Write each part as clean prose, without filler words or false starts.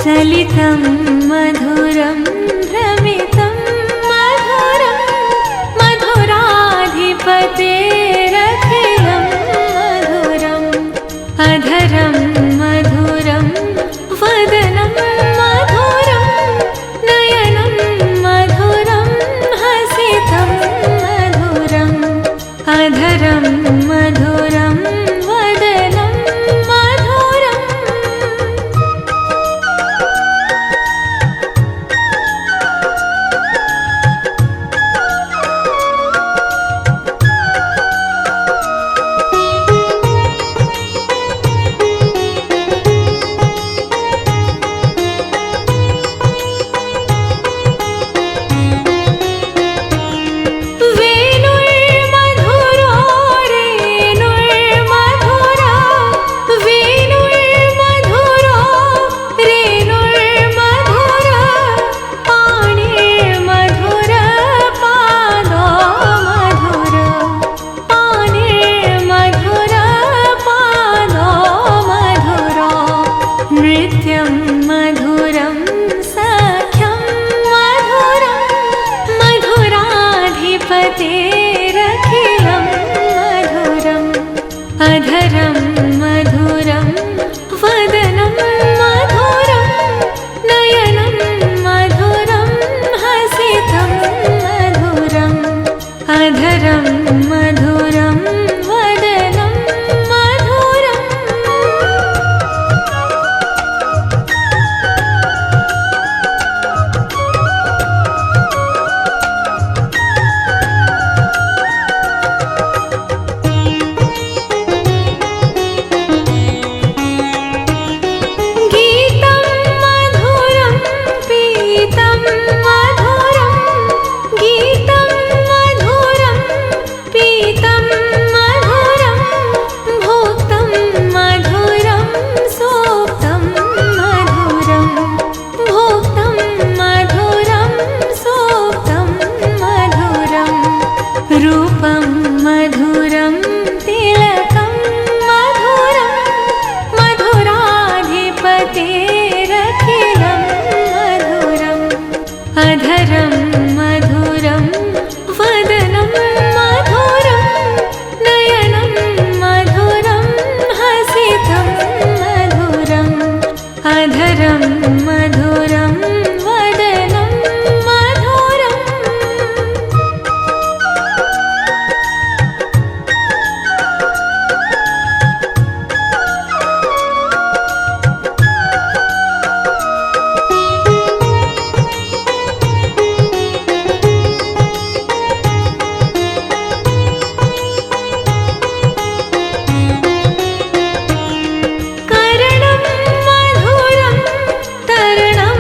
चलितं मधुरं भ्रमितं मधुरं मधुराधिपतेरखिलं मधुरम् अधरं मधुरं वदनं मधुरं नयनं मधुरं हसितं मधुरम् अधरं मधुरं वदनं मधुरम् नृत्यं मधुरं सख्यं मधुरं मधुराधिपतेरखिलं मधुरम् अधरं मधुरं वदनं मधुरं नयनं मधुरं हसितं मधुरम् अधरं मधुरं वदनं मधुरम् गीतं मधुरं पीतं मधुरं गीतं मधुरं पीतं मधुरं भोक्तं मधुरं सोक्तं मधुरं भोक्तं मधुरं सोक्तं मधुरं रूपं मधुरं तिलकं मधुरं मधुराधिपतेरखिलं मधुरम् अधरं मधुरं वदनं मधुरं नयनं मधुरं हसितं मधुरम् अधरं मधुरं वदनं मधुरम् करणं मधुरं तरणं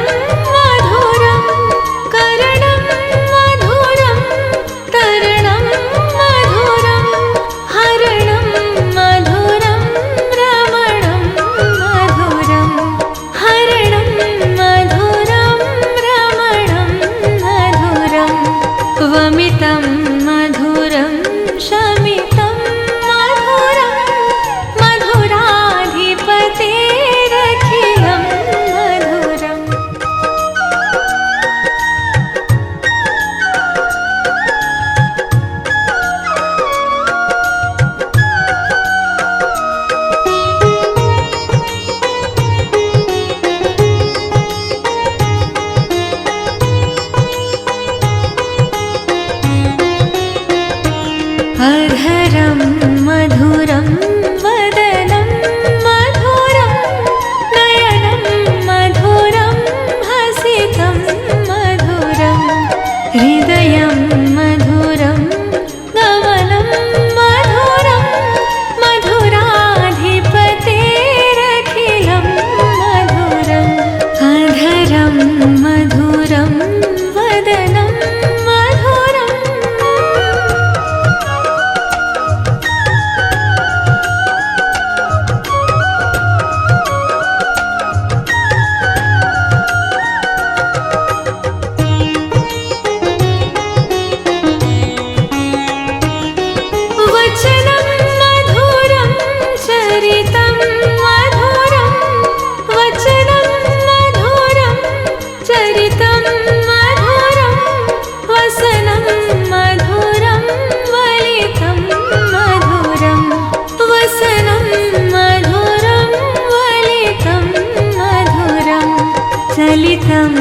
सलितं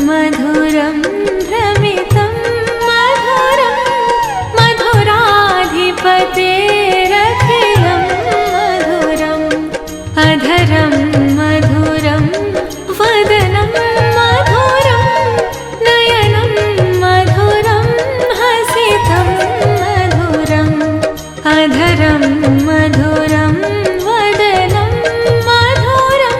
मधुरं भ्रमितं मधुरं मधुराधिपतेरखिलं मधुरम् अधरं मधुरं वदनं मधुरं नयनं मधुरं हसितं मधुरम् अधरं मधुरं वदनं मधुरम्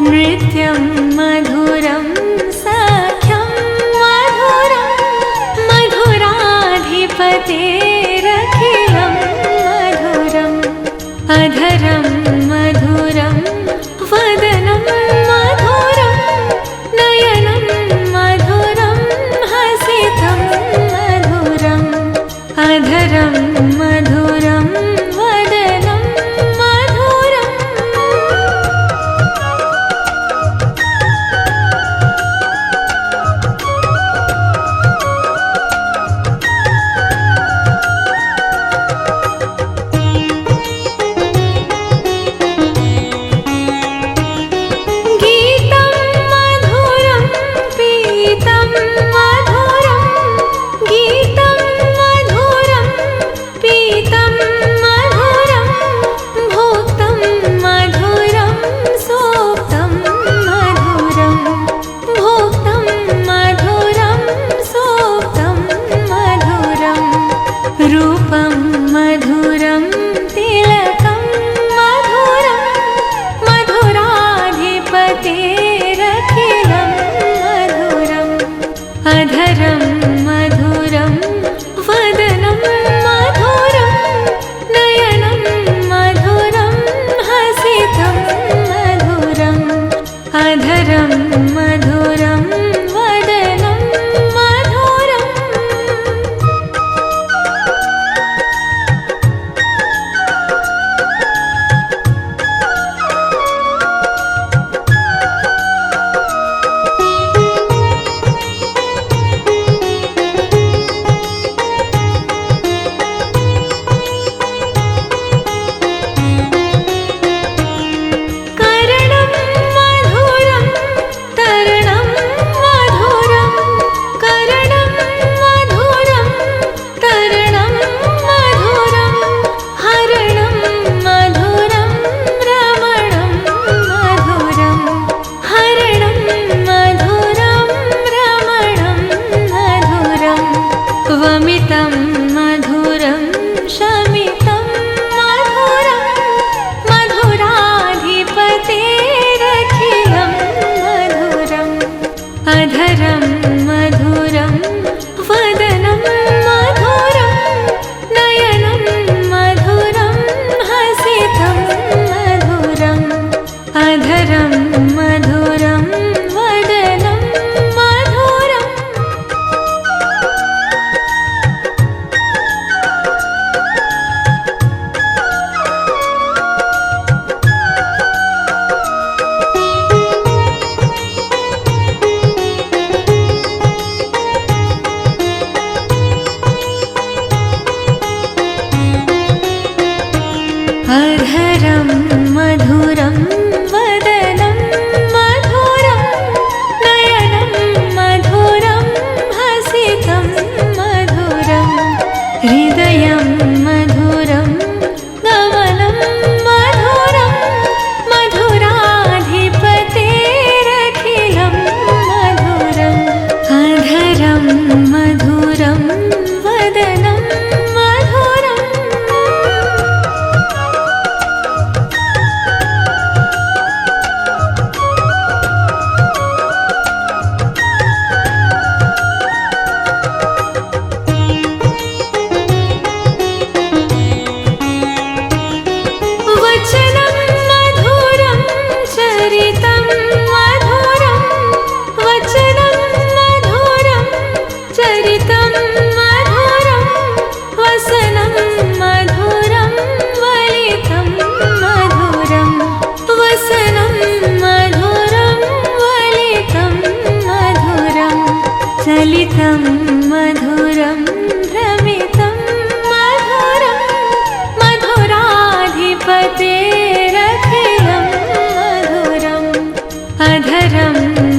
नृत्यं मधुरं सख्यं मधुरं मधुराधिपतेरखिलं मधुरम् अधरं मधुरं वदनं मधुरं नयनं मधुरं हसितं मधुरम् अधरं मधुरं वदनं मधुरम् गीतं मधुरं पीतं मधुरं गीतं मधुरं पीतं मधुरं भोक्तं मधुरं सोक्तं मधुरं भोक्तं मधुरं सोक्तं मधुरं रूपं मधुरं तिलकं मधुरं मधुराधिपतेरखिलं मधुरम् अधरं मधुरं वदनं मधुरं नयनं मधुरं हसितं मधुरम् अधरं मधुरं वदनं मधुरम् करणं मधुरं तरणं मधुरं करणं मधुरं तरणं मधुरं हरणं मधुरं रमणं मधुरं हरणं मधुरं रमणं मधुरं वमितं मधुरं शमितं मधुरं मधुराधिपतेरखिलं मधुरम् अधरं मधुरं वदनं मधुरं नयनं मधुरं हसितं मधुरम् अधरं मधुरं वदनं मधुरम्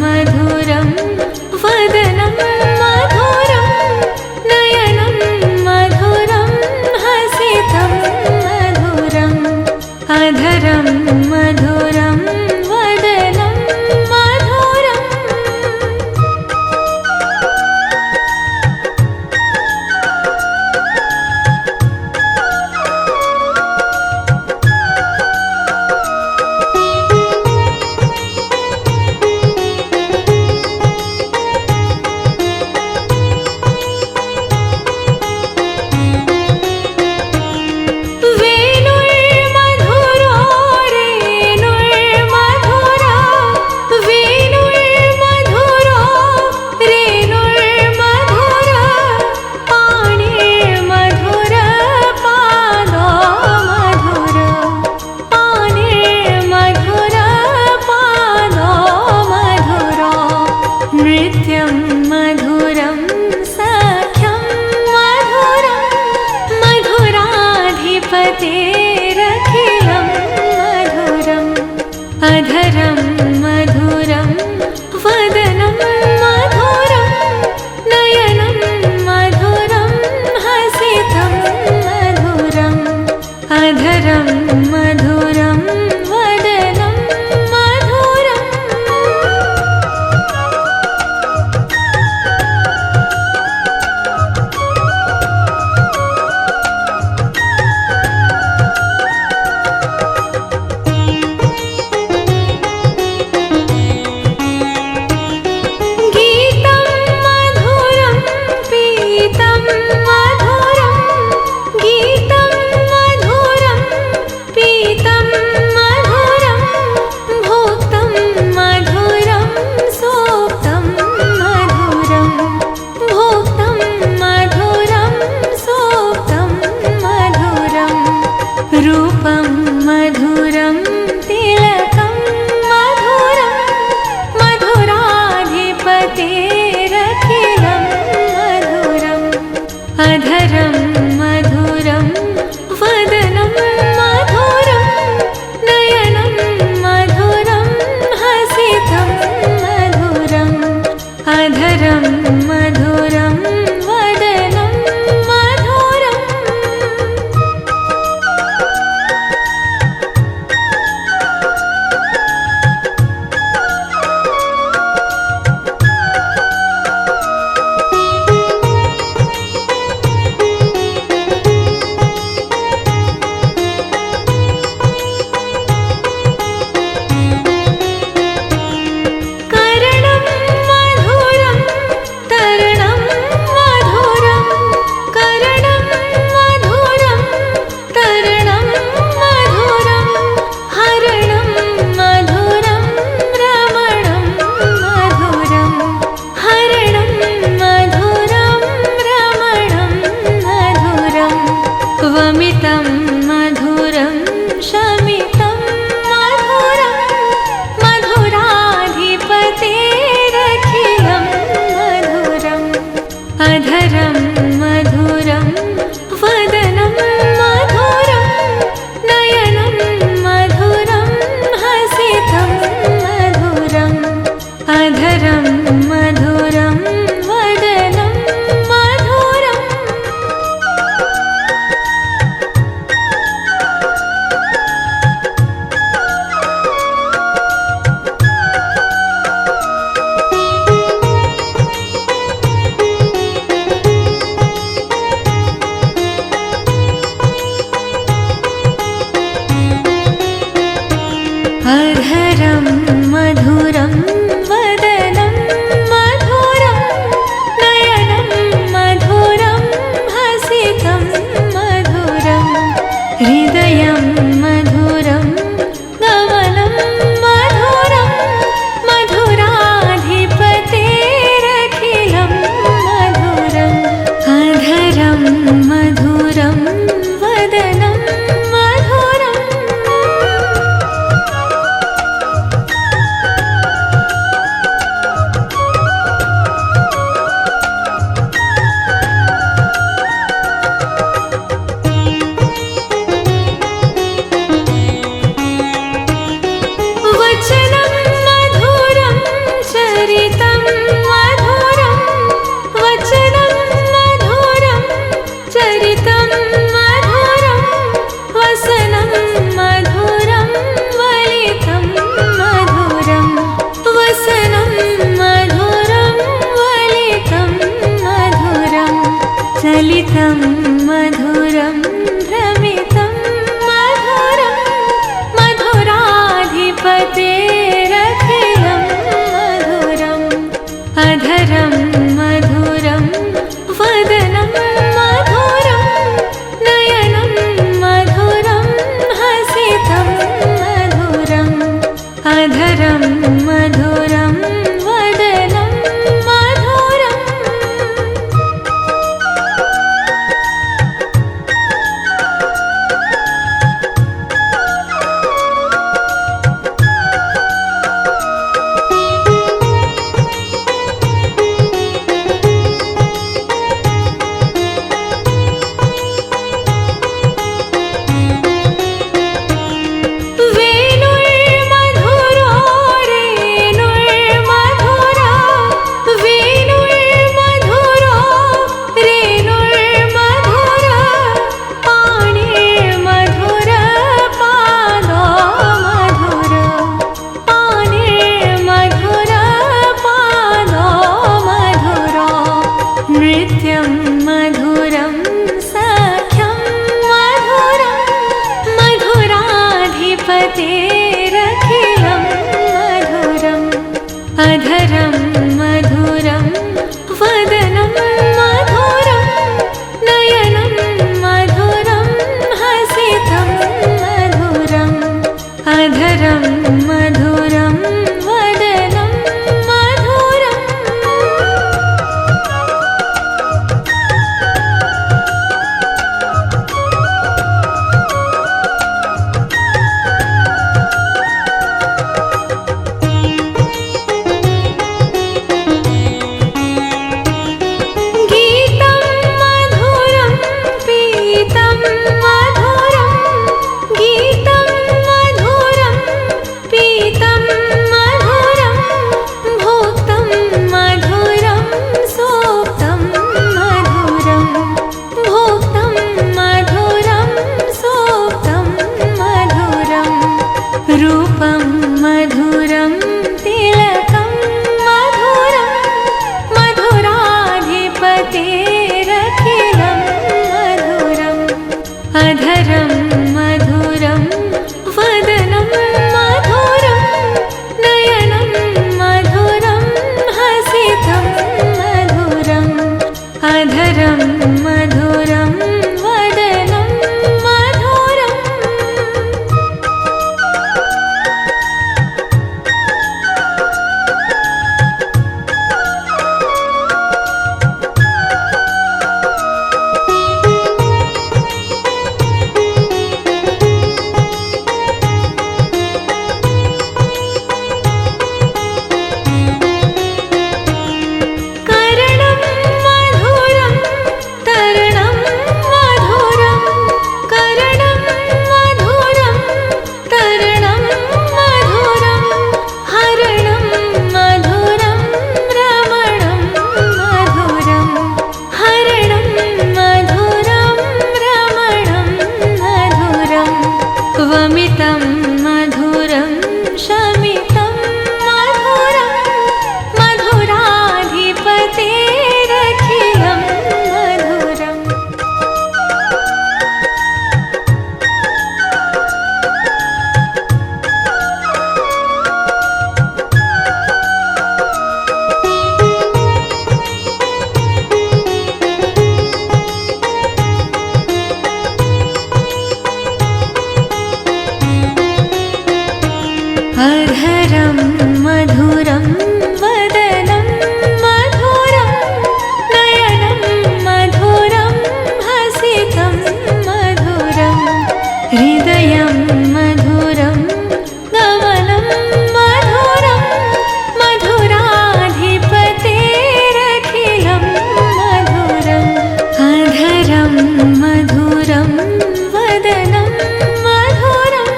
मधुरं वदनं मधुरं नयनं मधुरं हसितं मधुरम् अधरं मधुरं वदनं मधुरम् वेणुर्मधुरो रेणुर्मधुरा वेणुर्मधुरो रेणुर्मधुरा पाणिर्मधुर पादो मधुर पाणिर्मधुर पादो मधुरो नृत्यं मधुरं सख्यं मधुरं मधुराधिपतेरखिलं मधुरम् अधरं मधुरं वदनं मधुरं नयनं मधुरं हसितं मधुरम् अधरं मधुरं वदनं मधुरम् गीतं मधुरं पीतं मधुरं गीतं मधुरं पीतं मधुरं भोक्तं मधुरं सोक्तं मधुरं भोक्तं मधुरं सोक्तं मधुरं रूपं मधुरं तिलकं मधुरं मधुराधिपतेरखिलं मधुरम् अधरं मधुरं वदनं मधुरं नयनं मधुरं हसितं मधुरम् अधरं मधुरं वदनं मधुरम् अधरं मधुरं वदनं मधुरं नयनं मधुरं हसितं मधुरम् अधरं मधुरं वदनं मधुरम् गीतं मधुरं पीतं मधुरं गीतं मधुरं पीतं मधुरं भोक्तं मधुरं सोक्तं मधुरं भोक्तं मधुरं सोक्तं मधुरं रूपं मधुरं तिलकं मधुरं मधुराधिपतेरखिलं मधुरम् अधरं मधुरं वदनं मधुरं नयनं मधुरं हसितं मधुरम् अधरं मधुरं वदनं मधुरम् करणं मधुरं तरणं मधुरं करणं मधुरं तरणं मधुरं हरणं मधुरं रमणं मधुरं हरणं मधुरं रमणं मधुरं वमितं मधुरं शमितं मधुरं मधुराधिपतेरखिलं मधुरम् अधरं मधुरं वदनं मधुरं नयनं मधुरं हसितं मधुरं हृदयं मधुरं गमनं मधुरं मधुराधिपतेरखिलं मधुरम् अधरं मधुरं वदनं मधुरम्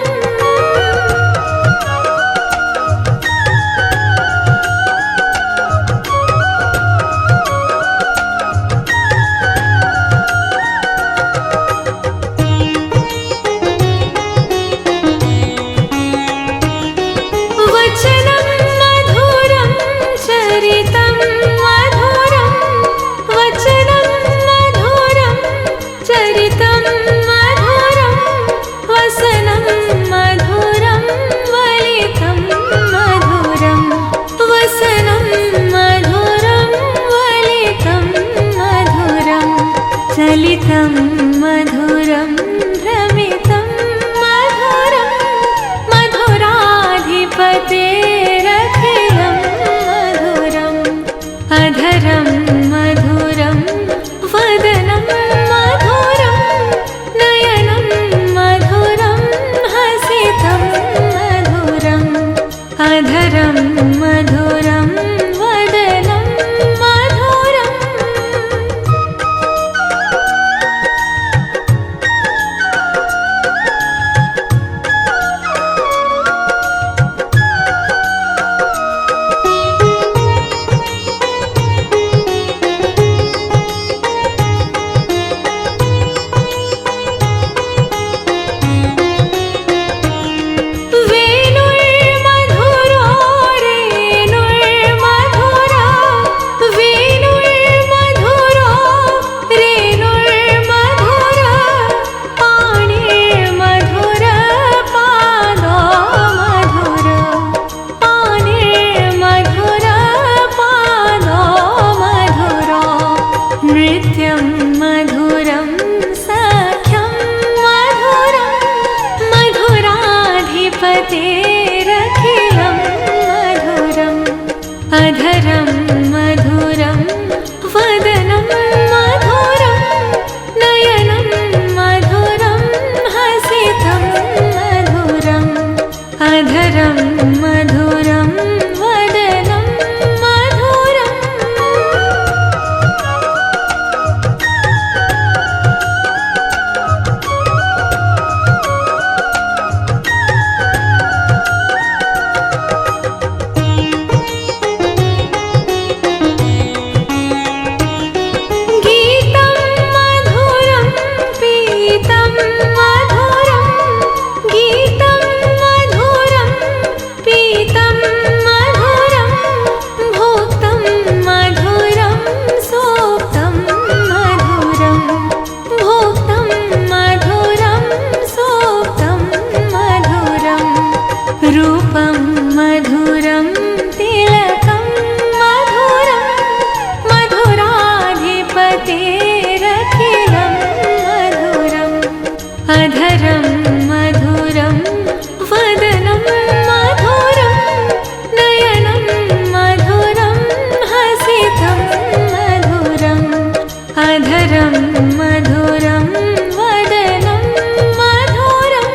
वचनं मधुरं चरितं मधुरं वचनं मधुरं चरितं मधुरं वसनं मधुरं वलितं मधुरं वसनं मधुरं वलितं मधुरं चलितं मधुरं भ्रमितं मधुरं मधुराधिपतेरखिलं मधुरम् अधरं मधुरं वदनं मधुरं नयनं मधुरं हसितं मधुरम् अधरं मधुरं वदनं मधुरम् अधरं मधुरं वदनं मधुरं नयनं मधुरं हसितं मधुरम् अधरं मधुरं वदनं मधुरम् गीतं मधुरं पीतं मधुरं गीतं मधुरं पीतं मधुरं भोक्तं मधुरं सोक्तं मधुरं भोक्तं मधुरं सोक्तं मधुरं रूपं मधुरं तिलकं मधुरं मधुराधिपतेरखिलं मधुरम् अधरं मधुरं वदनं मधुरं नयनं मधुरं हसितं मधुरम् अधरं मधुरं वदनं मधुरम्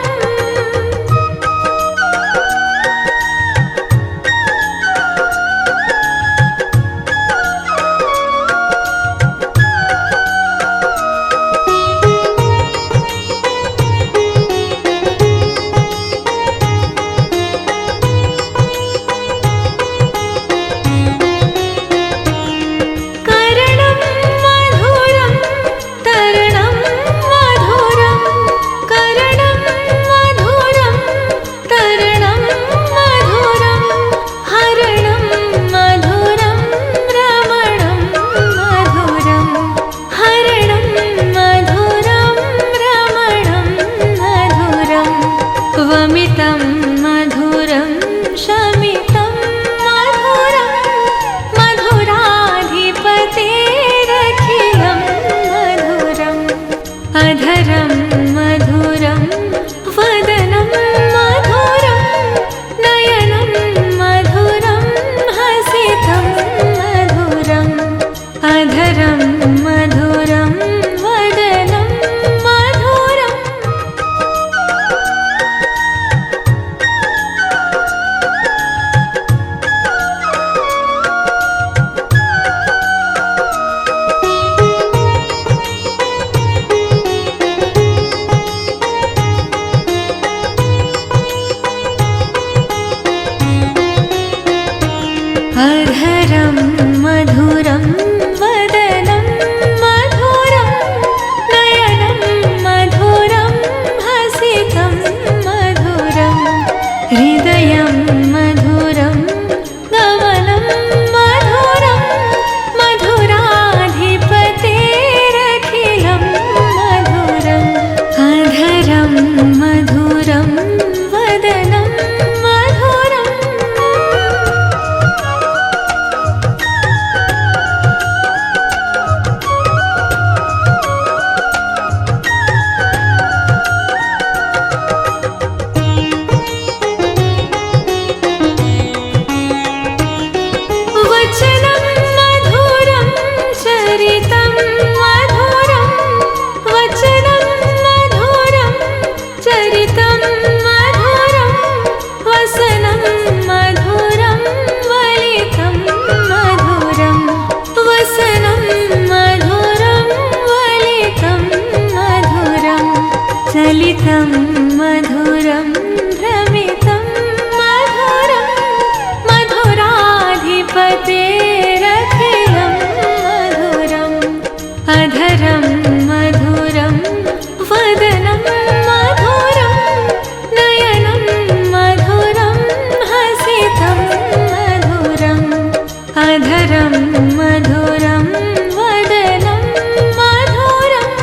करणं मधुरं तरणं मधुरं करणं मधुरं तरणं मधुरं हरणं मधुरं रमणं मधुरं हरणं मधुरं रमणं मधुरं वमितं मधुरं शमितं मधुरं मधुराधिपतेरखिलं मधुरम् अधरं मधुरं वदनं मधुरं नयनं मधुरं हसितं मधुरम् अधरं मधुरं वदनं मधुरम् अधरं मधुरं वदनं मधुरं नयनं मधुरं हसितं मधुरम् हृदयं मधुरं गमनं मधुरं मधुराधिपतेरखिलं मधुरम् अधरं मधुरं वदनं मधुरम् वचनं मधुरं चरितं मधुरं वचनं मधुरं चरितं मधुरं वसनं मधुरं वलितं मधुरं वसनं मधुरं वलितं मधुरं चलितं मधुरं भ्रमितं मधुरं मधुराधिपतेरखिलं मधुरम् अधरं मधुरं वदनं मधुरं नयनं मधुरं हसितं मधुरम् अधरं मधुरं वदनं मधुरम्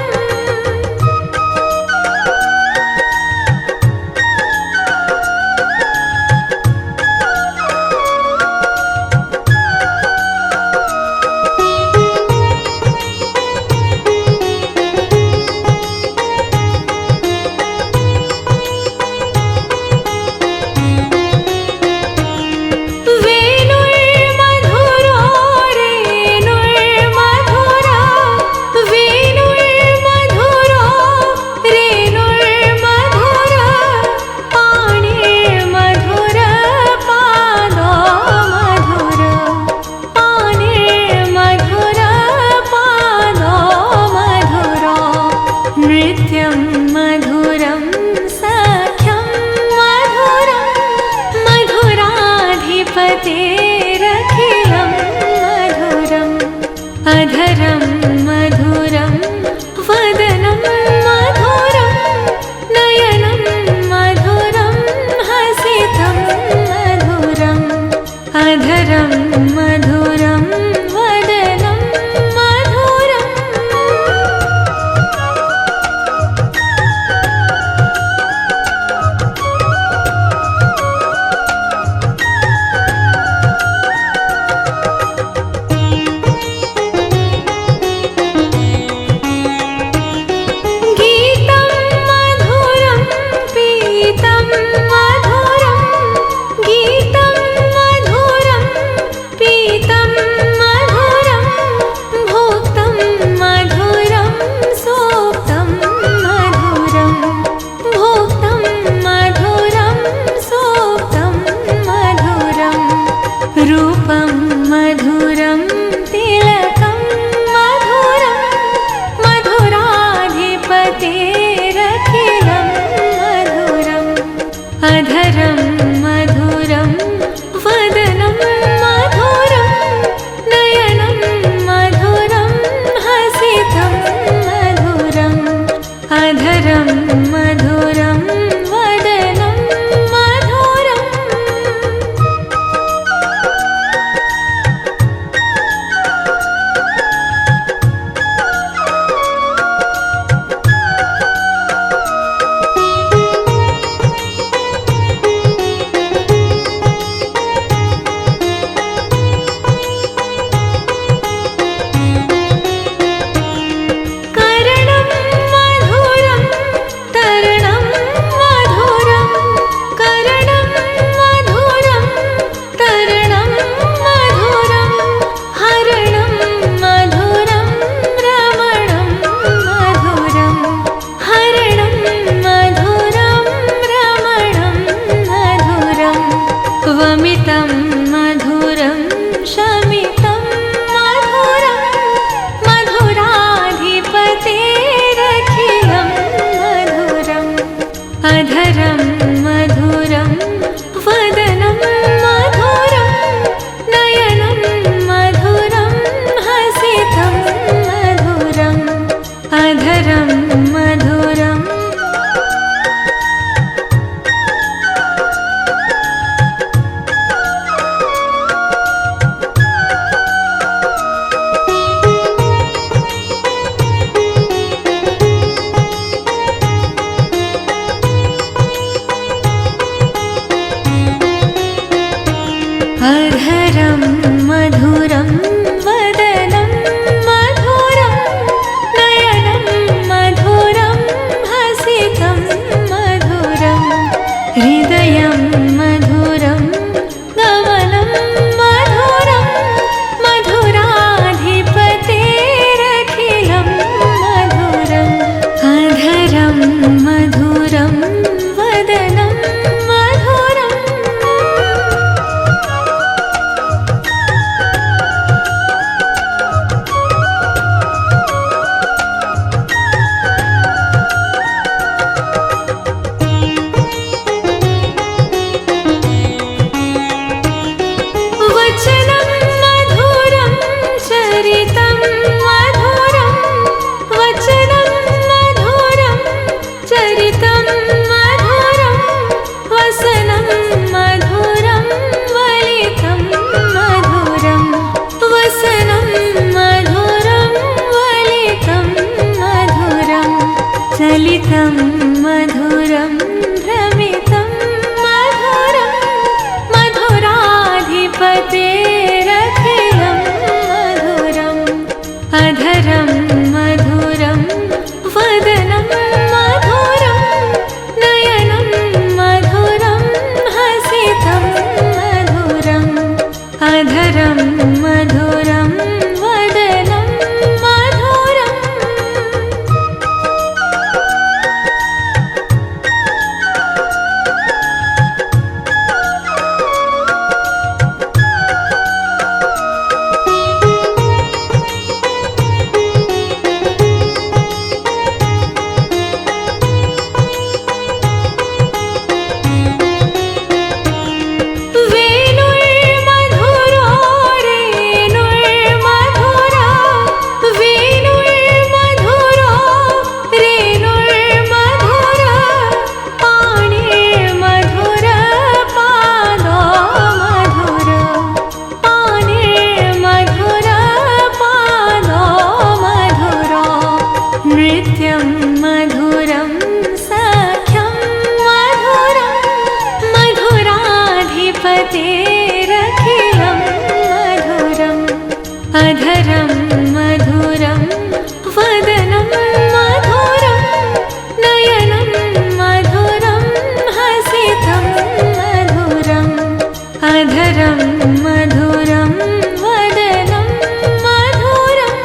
वसनं मधुरं वलितं मधुरं चलितं मधुरं भ्रमितं मधुरं मधुराधिपतेरखिलं मधुरम् अधरं मधुरं वदनं मधुरं नयनं मधुरं हसितं मधुरम् अधरं मधुरं वदनं मधुरम् वेणुर्मधुरो रेणुर्मधुरा वेणुर्मधुरो रेणुर्मधुरा पाणिर्मधुर पादो मधुर पाणिर्मधुर पादो मधुरो नृत्यं मधुरं सख्यं मधुरं मधुराधिपतेरखिलं मधुरम् अधरं मधुरं वदनं मधुरं नयनं मधुरं हसितं मधुरम् अधरं मधुरं वदनं मधुरम्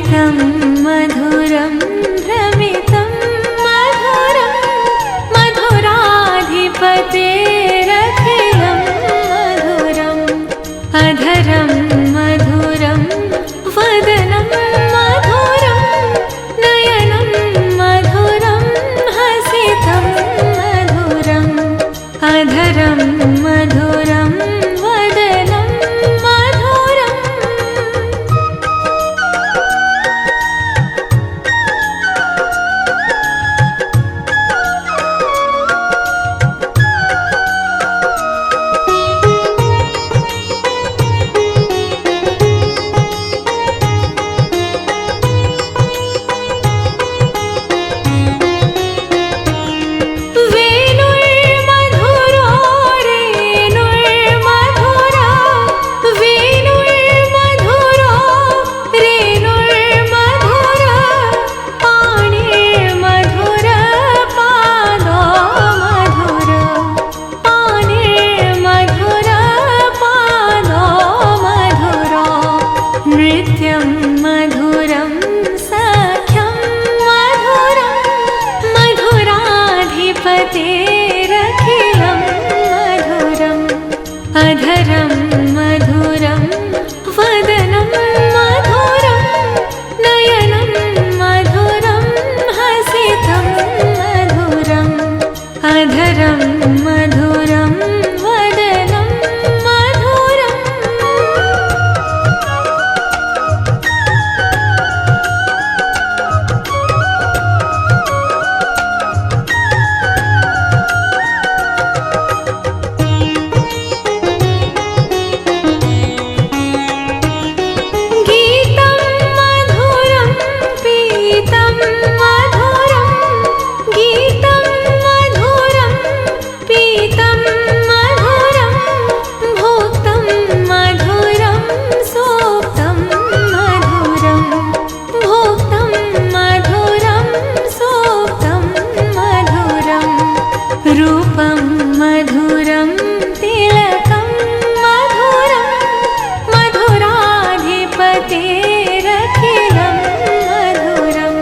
भ्रमितं मधुरं भ्रमितं मधुरं मधुराधिपतेरखिलं मधुरम् अधरं मधुरं वदनं मधुरं नयनं मधुरं हसितं मधुरम् अधरं मधुरं वदनं मधुरम् वेणुर्मधुरो रेणुर्मधुरा वेणुर्मधुरो रेणुर्मधुरा पाणिर्मधुर पादो मधुर पाणिर्मधुर पादो मधुरो नृत्यं मधुरं सख्यं मधुरं मधुराधिपतेरखिलं मधुरम् अधरं मधुरं वदनं मधुरं नयनं मधुरं हसितं मधुरम् अधरं मधुरं वदनं मधुरम् गीतं मधुरं पीतं मधुरं गीतं मधुरं पीतं मधुरं भोक्तं मधुरं सोक्तं मधुरं भोक्तं मधुरं सोक्तं मधुरं रूपं मधुरं तिलकं मधुरं मधुराधिपतेरखिलं मधुरम्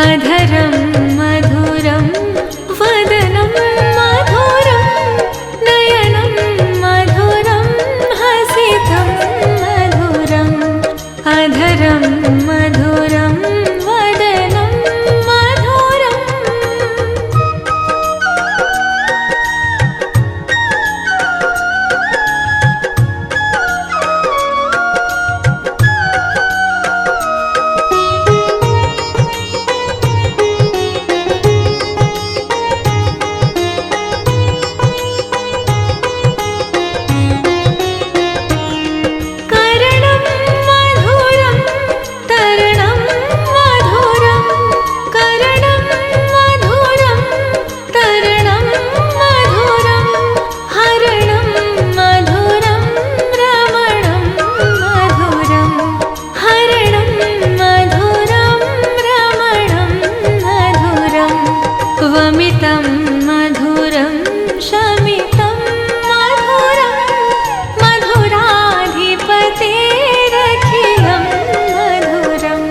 अधरं मधुरं वदनं मधुरं नयनं मधुरं हसितं मधुरम् अधरं मधुरं वदनं मधुरम् करणं मधुरं तरणं मधुरं करणं मधुरं तरणं मधुरं हरणं मधुरं रमणं मधुरं हरणं मधुरं रमणं मधुरं वमितं मधुरं शमितं मधुरं मधुराधिपतेरखिलं मधुरम्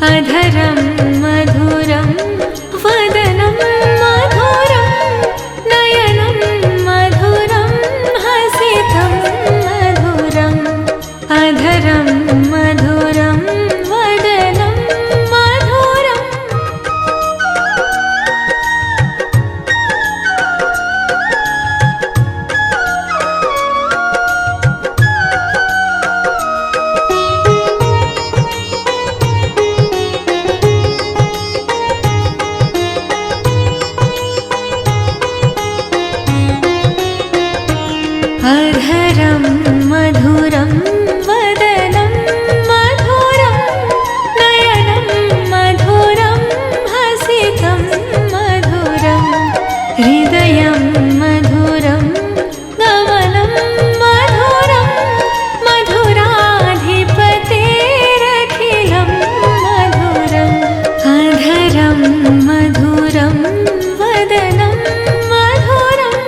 अधरं मधुरं वदनं मधुरं नयनं मधुरं हसितं मधुरम् अधरं मधुरं वदनं मधुरम् अधरं मधुरं वदनं मधुरं नयनं मधुरं हसितं मधुरं हृदयं मधुरं गमनं मधुरं मधुराधिपतेरखिलं मधुरम् अधरं मधुरं वदनं मधुरम्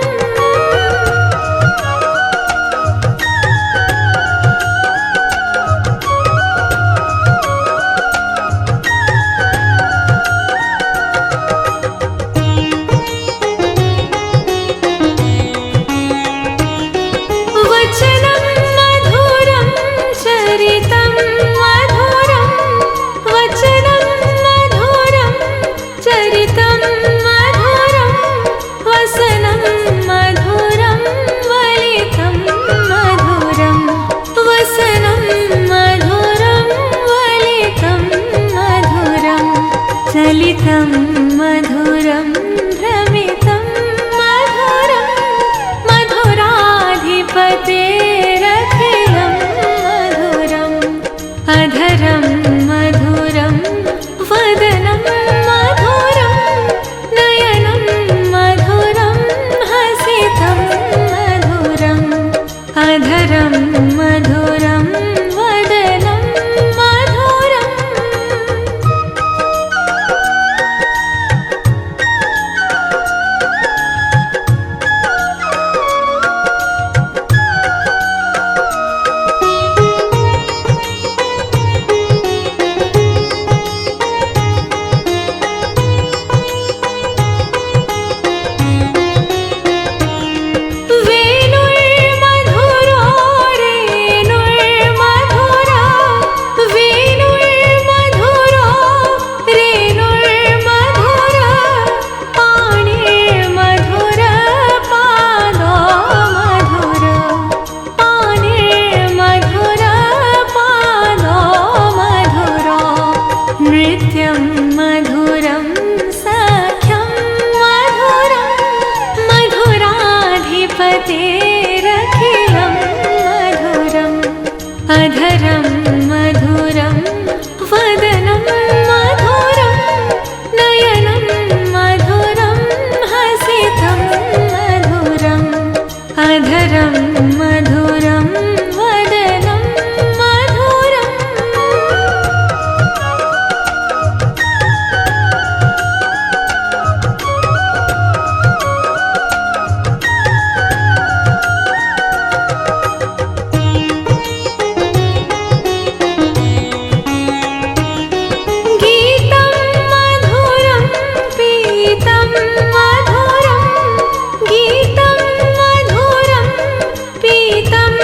मधुराधिपतेरखिलं मधुरम् अधरं मधुरं वदनं मधुरं नयनं मधुरं हसितं मधुरम् अधरं मधुरं वदनं मधुरम् वेणुर्मधुरो रेणुर्मधुरा वेणुर्मधुरो रेणुर्मधुरा पाणिर्मधुर पादो मधुर पाणिर्मधुर पादो मधुरो नृत्यं मधुरं सख्यं मधुरं मधुराधिपतेरखिलं मधुरम् अधरं मधुरं वदनं मधुरं नयनं मधुरं हसितं मधुरम् अधरं मधुरं वदनं मधुरम् गीतं मधुरं पीतं मधुरं गीतं मधुरं पीतं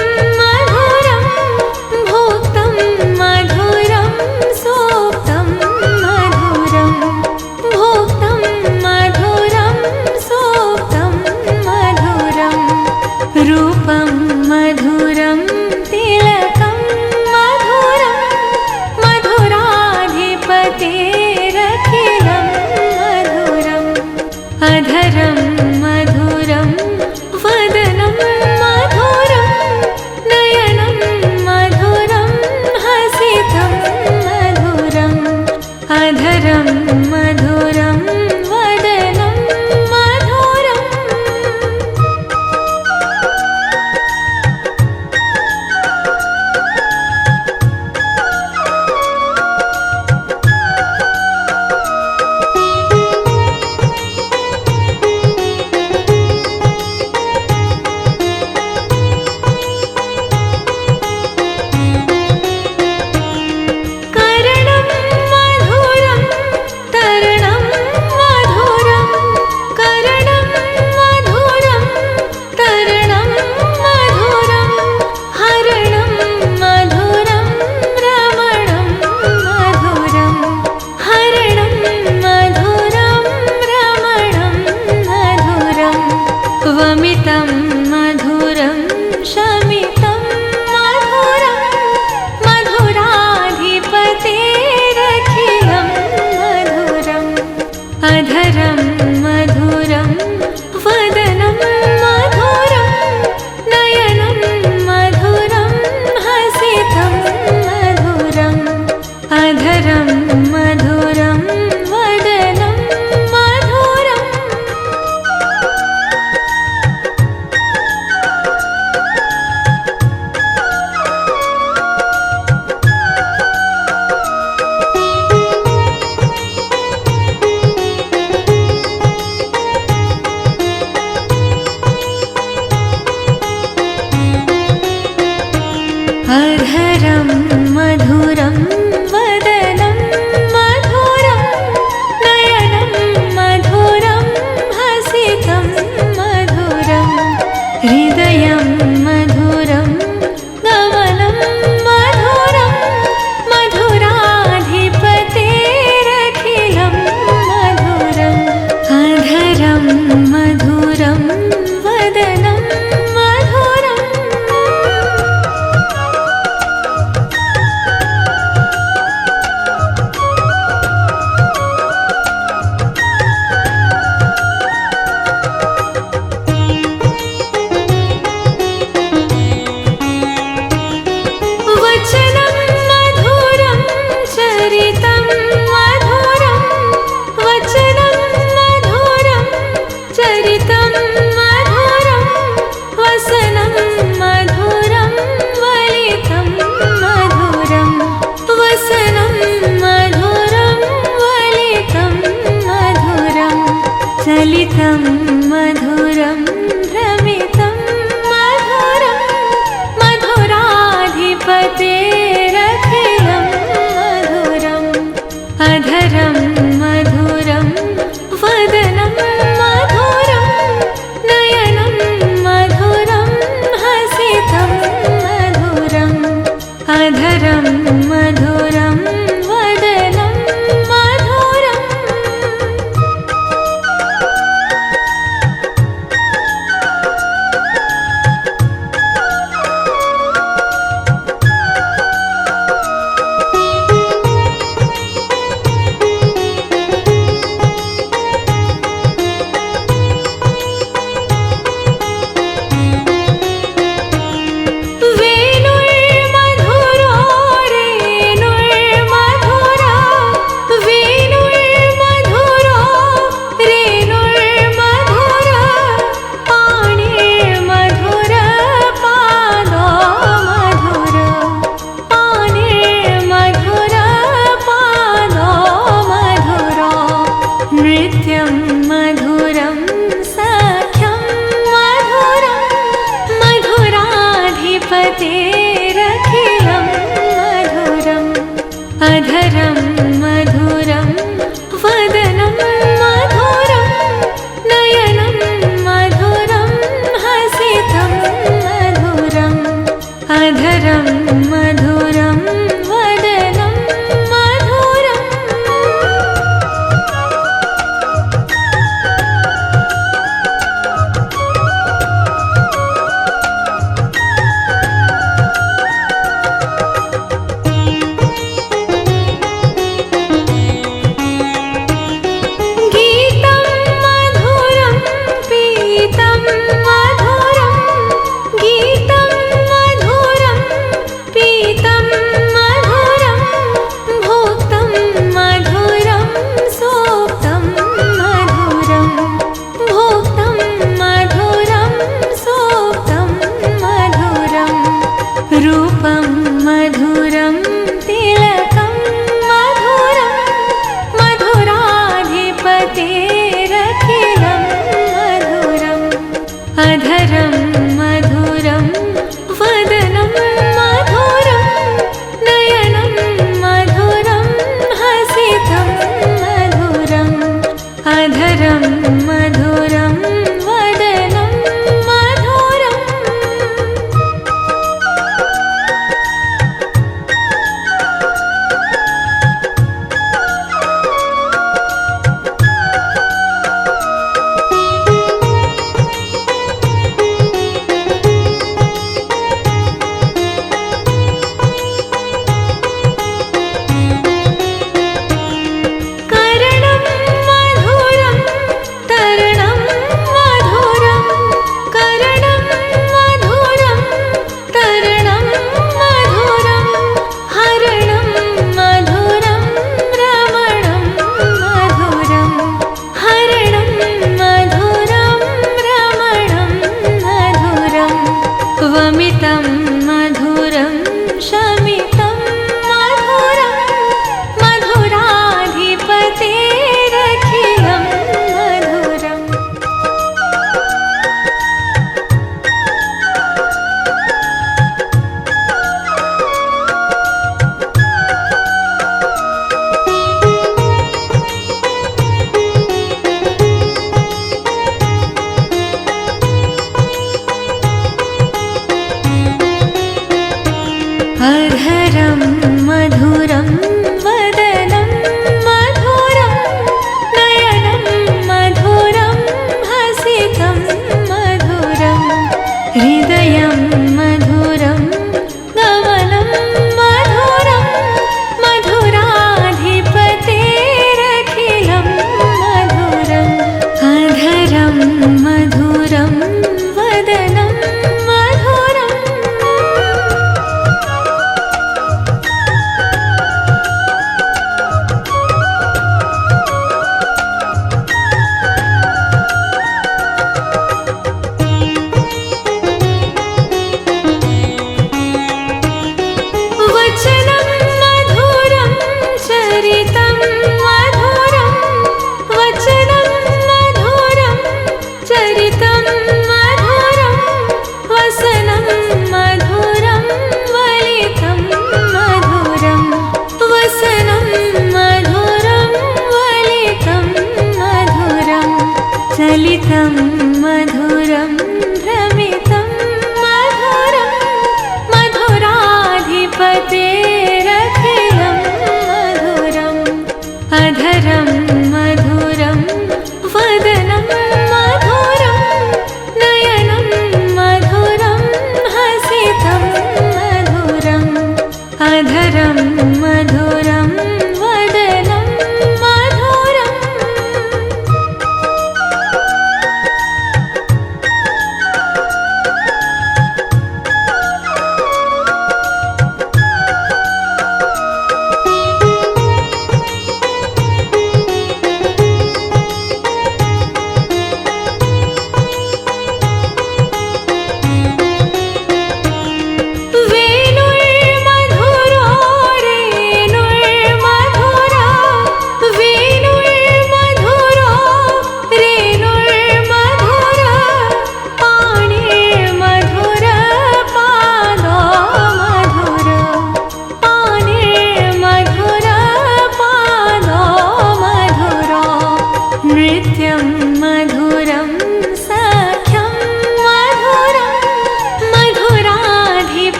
मधुरं भोक्तं मधुरं सोक्तं मधुरं भोक्तं मधुरं सोक्तं मधुरं रूपं मधुरं तिलकं मधुरं मधुराधिपतेरखिलं मधुरम् अधरं मधुरं वदनं मधुरं नयनं मधुरं हसितं मधुरम् अधरं मधुरं वदनं मधुरम् करणं मधुरं तरणं मधुरं करणं मधुरं तरणं मधुरं हरणं मधुरं रमणं मधुरं हरणं मधुरं रमणं मधुरं वमितं मधुरं शमितं मधुरं मधुराधिपतेरखिलं मधुरम् अधरं मधुरं वदनं मधुरं नयनं मधुरं हसितं मधुरम् अधरं मधुरं वदनं मधुरम् अधरं मधुरं वदनं मधुरं नयनं मधुरं हसितं मधुरं हृदयं मधुरं गमनं मधुरं मधुराधिपतेरखिलं मधुरम् अधरं मधुरं वदनं मधुरम् युवतेरखिलं मधुरम् अधरं मधुरं वदनं मधुरं नयनं मधुरं हसितं मधुरम् अधरं मधुरं वदनं मधुरम्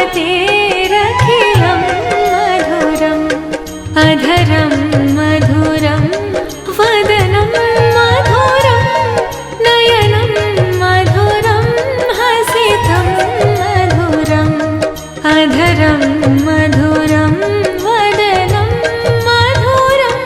जगतेरखिलं मधुरम् अधरं मधुरं वदनं मधुरं नयनं मधुरं हसितं मधुरम् अधरं मधुरं वदनं मधुरम्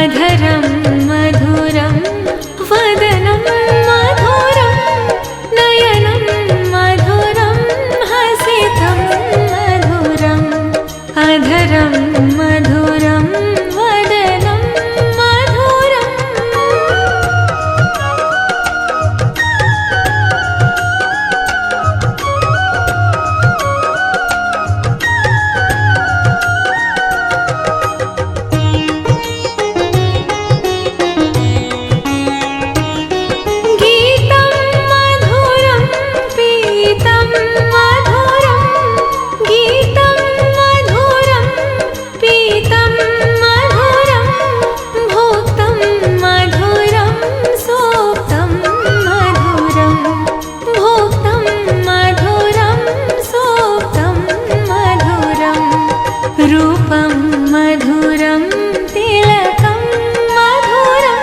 अधरं मधुरं वदनं मधुरं नयनं मधुरं हसितं मधुरम् अधरं मधुरं वदनं मधुरम् गीतं मधुरं पीतं मधुरं गीतं मधुरं पीतं मधुरं भोक्तं मधुरं सोक्तं मधुरं भोक्तं मधुरं सोक्तं मधुरं रूपं मधुरं तिलकं मधुरं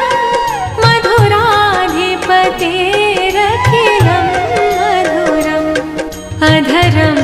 मधुराधिपतेरखिलं मधुरम् अधरं